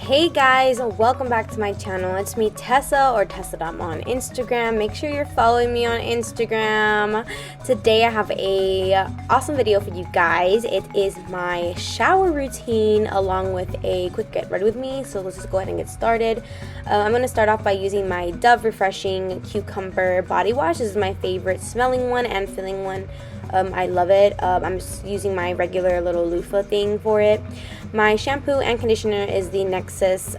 Hey guys, welcome back to my channel. It's me, Tessa, or tesa.ma on Instagram. Make sure you're following me on Instagram. Today I have a awesome video for you guys. It is my shower routine along with a quick get ready with me. So let's just go ahead and get started. I'm going to start off by using my Dove Refreshing Cucumber Body Wash. This is my favorite smelling one and feeling one. I love it. I'm just using my regular little loofah thing for it. My shampoo and conditioner is the Nexus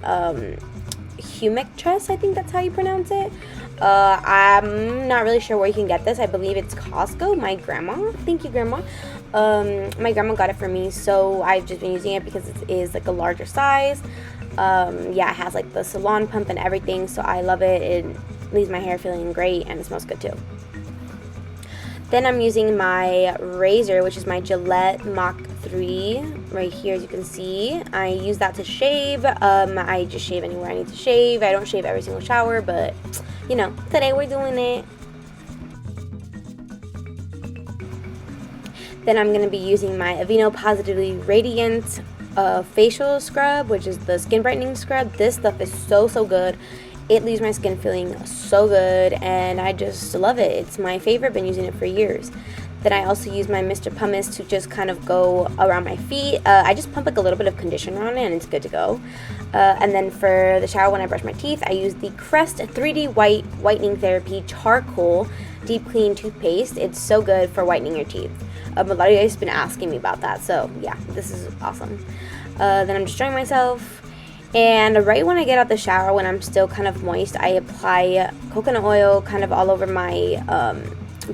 Humectress, I think that's how you pronounce it. I'm not really sure where you can get this. I believe it's Costco. My grandma, thank you grandma. My grandma got it for me, so I've just been using it because it is like a larger size. Yeah, it has like the salon pump and everything, so I love it. It leaves my hair feeling great and it smells good too. Then I'm using my razor, which is my Gillette Mach 3 right here, as you can see. I use that to shave. I just shave anywhere I need to shave. I don't shave every single shower, but you know, today we're doing it. Then I'm going to be using my Aveeno Positively Radiant facial scrub, which is the skin brightening scrub. This stuff is so good. It leaves my skin feeling so good and I just love it. It's my favorite, been using it for years. Then I also use my Mr. Pumice to just kind of go around my feet. I just pump like a little bit of conditioner on it and it's good to go. And then for the shower when I brush my teeth, I use the Crest 3D Whitening Therapy Charcoal Deep Clean Toothpaste. It's so good for whitening your teeth. A lot of you guys have been asking me about that, so yeah, this is awesome. Then I'm just drying myself. And right when I get out the shower, when I'm still kind of moist, I apply coconut oil kind of all over my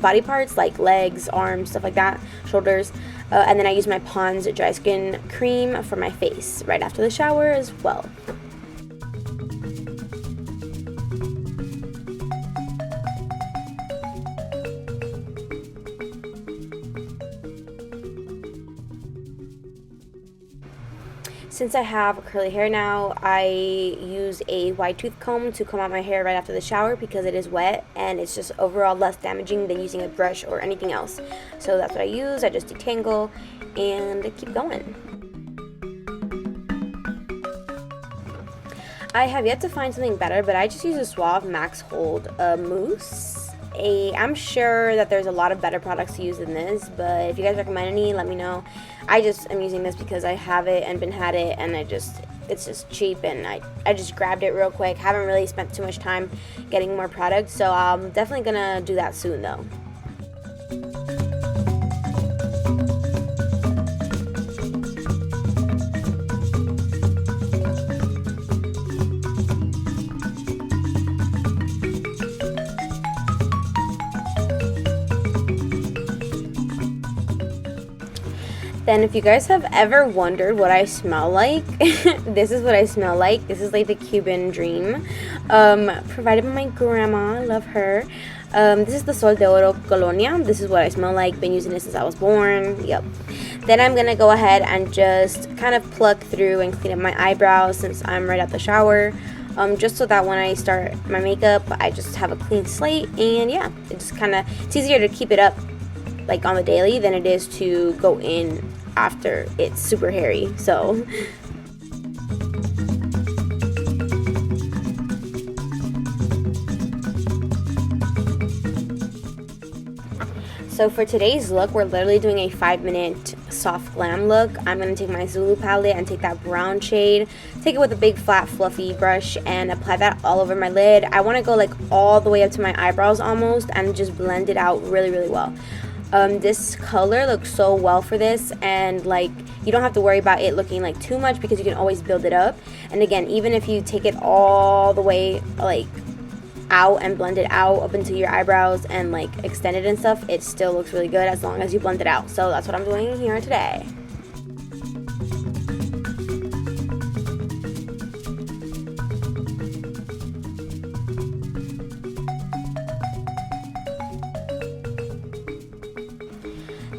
body parts, like legs, arms, stuff like that, shoulders. And then I use my Pond's Dry Skin Cream for my face right after the shower as well. Since I have curly hair now, I use a wide tooth comb to comb out my hair right after the shower because it is wet and it's just overall less damaging than using a brush or anything else. So that's what I use. I just detangle and keep going. I have yet to find something better, but I just use a Suave Max Hold Mousse. I'm sure that there's a lot of better products to use than this, but if you guys recommend any, let me know. I just am using this because I have it and had it, and it's just cheap, and I just grabbed it real quick. Haven't really spent too much time getting more products, so I'm definitely gonna do that soon though. Then if you guys have ever wondered what I smell like, this is what I smell like. This is like the Cuban dream, provided by my grandma. Love her. This is the Sol de Oro Colonia. This is what I smell like. Been using this since I was born. Yep. Then I'm gonna go ahead and just kind of pluck through and clean up my eyebrows since I'm right out the shower. Just so that when I start my makeup, I just have a clean slate. And yeah, it's easier to keep it up like on the daily than it is to go in after it's super hairy. So for today's look, we're literally doing a 5-minute soft glam look. I'm going to take my Zulu palette and take that brown shade, take it with a big flat fluffy brush and apply that all over my lid. I want to go like all the way up to my eyebrows almost and just blend it out really well. This color looks so well for this, and like you don't have to worry about it looking like too much because you can always build it up. And again, even if you take it all the way like out and blend it out up into your eyebrows and like extend it and stuff, it still looks really good as long as you blend it out. So that's what I'm doing here today.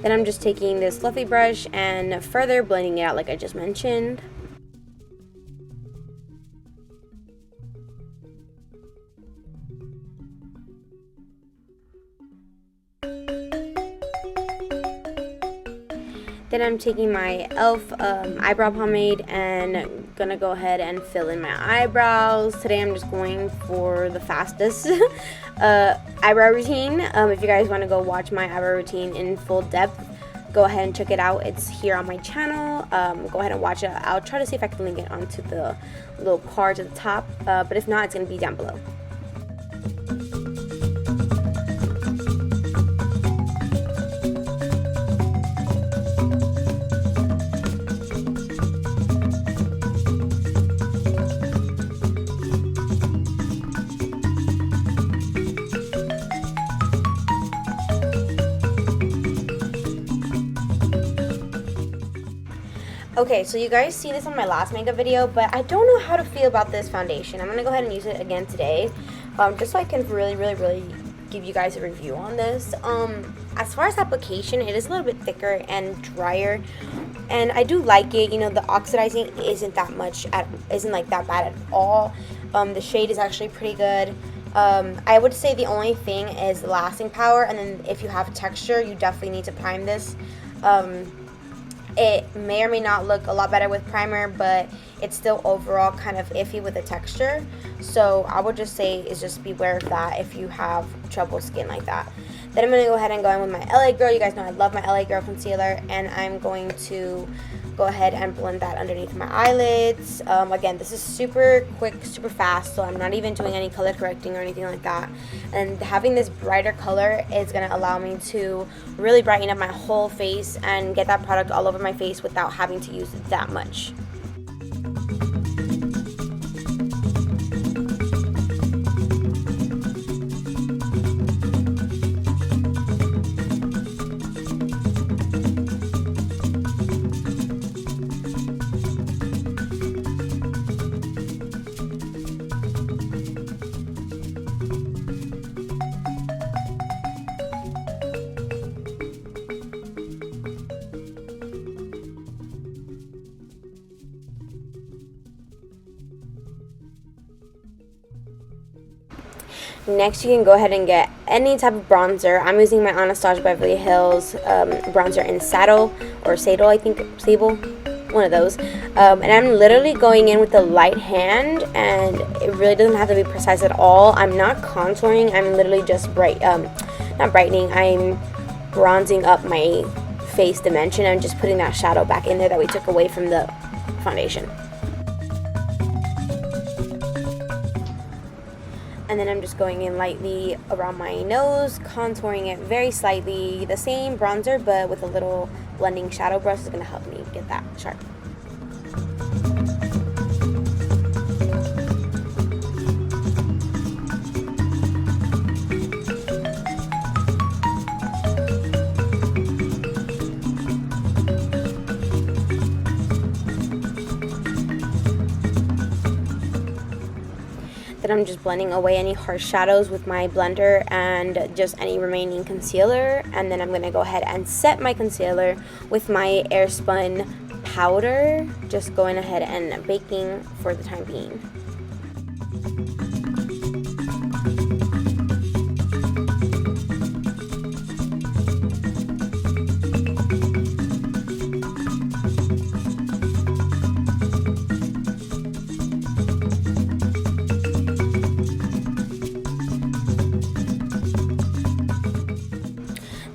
Then I'm just taking this fluffy brush and further blending it out like I just mentioned. Then I'm taking my e.l.f. eyebrow pomade and gonna go ahead and fill in my eyebrows. Today I'm just going for the fastest eyebrow routine. If you guys want to go watch my eyebrow routine in full depth, go ahead and check it out. It's here on my channel. Go ahead and watch it. I'll try to see if I can link it onto the little cards at the top, but if not, it's gonna be down below. Okay, so you guys see this on my last makeup video, but I don't know how to feel about this foundation. I'm going to go ahead and use it again today, just so I can really give you guys a review on this. As far as application, it is a little bit thicker and drier, and I do like it. You know, the oxidizing isn't that bad at all. The shade is actually pretty good. I would say the only thing is the lasting power, and then if you have texture, you definitely need to prime this. It may or may not look a lot better with primer, but it's still overall kind of iffy with the texture. So I would just say is just beware of that if you have trouble skin like that. Then I'm going to go ahead and go in with my LA Girl. You guys know I love my LA Girl concealer, and I'm going to go ahead and blend that underneath my eyelids. Again, this is super quick, super fast, so I'm not even doing any color correcting or anything like that. And having this brighter color is going to allow me to really brighten up my whole face and get that product all over my face without having to use that much. Next, you can go ahead and get any type of bronzer. I'm using my Anastasia Beverly Hills bronzer in Saddle, or Sable, I think, Sable, one of those. And I'm literally going in with a light hand, and it really doesn't have to be precise at all. I'm not contouring. I'm literally just not brightening. I'm bronzing up my face dimension. I'm just putting that shadow back in there that we took away from the foundation. And then I'm just going in lightly around my nose, contouring it very slightly. The same bronzer, but with a little blending shadow brush is going to help me get that sharp. Then I'm just blending away any harsh shadows with my blender and just any remaining concealer. And then I'm going to go ahead and set my concealer with my Airspun powder, just going ahead and baking for the time being.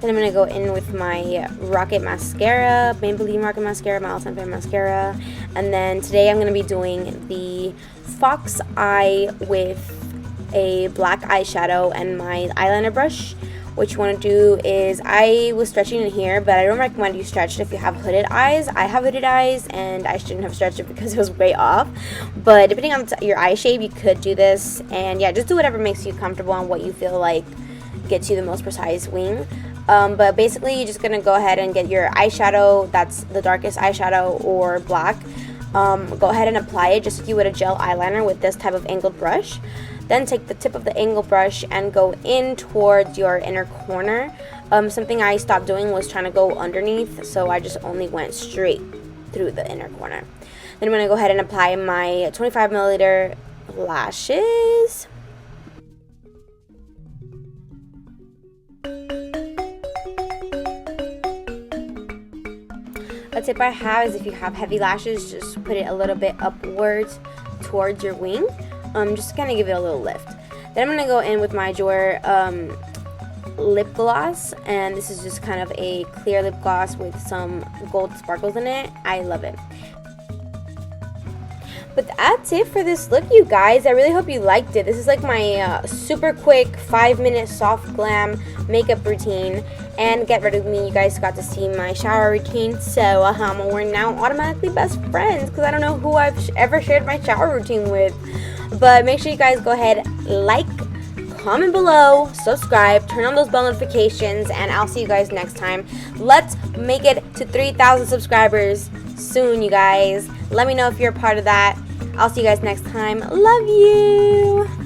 Then I'm going to go in with my Rocket Mascara, Maybelline Rocket Mascara, my all-time favorite mascara. And then today I'm going to be doing the Fox Eye with a black eyeshadow and my eyeliner brush. What you want to do is, I was stretching in here, but I don't recommend you stretch it if you have hooded eyes. I have hooded eyes, and I shouldn't have stretched it because it was way off. But depending on your eye shape, you could do this. And yeah, just do whatever makes you comfortable and what you feel like gets you the most precise wing. But basically, you're just going to go ahead and get your eyeshadow, that's the darkest eyeshadow, or black. Go ahead and apply it just like you would a gel eyeliner with this type of angled brush. Then take the tip of the angled brush and go in towards your inner corner. Something I stopped doing was trying to go underneath, so I just only went straight through the inner corner. Then I'm going to go ahead and apply my 25 milliliter lashes. a tip I have is if you have heavy lashes, just put it a little bit upwards towards your wing, just to kind of give it a little lift. Then I'm going to go in with my Jour lip gloss, and this is just kind of a clear lip gloss with some gold sparkles in it. I love it. But that's it for this look, you guys. I really hope you liked it. This is like my super quick 5-minute soft glam makeup routine. And get ready with me. You guys got to see my shower routine. So we're now automatically best friends because I don't know who I've ever shared my shower routine with. But make sure you guys go ahead, like, comment below, subscribe, turn on those bell notifications, and I'll see you guys next time. Let's make it to 3,000 subscribers soon, you guys. Let me know if you're a part of that. I'll see you guys next time. Love you.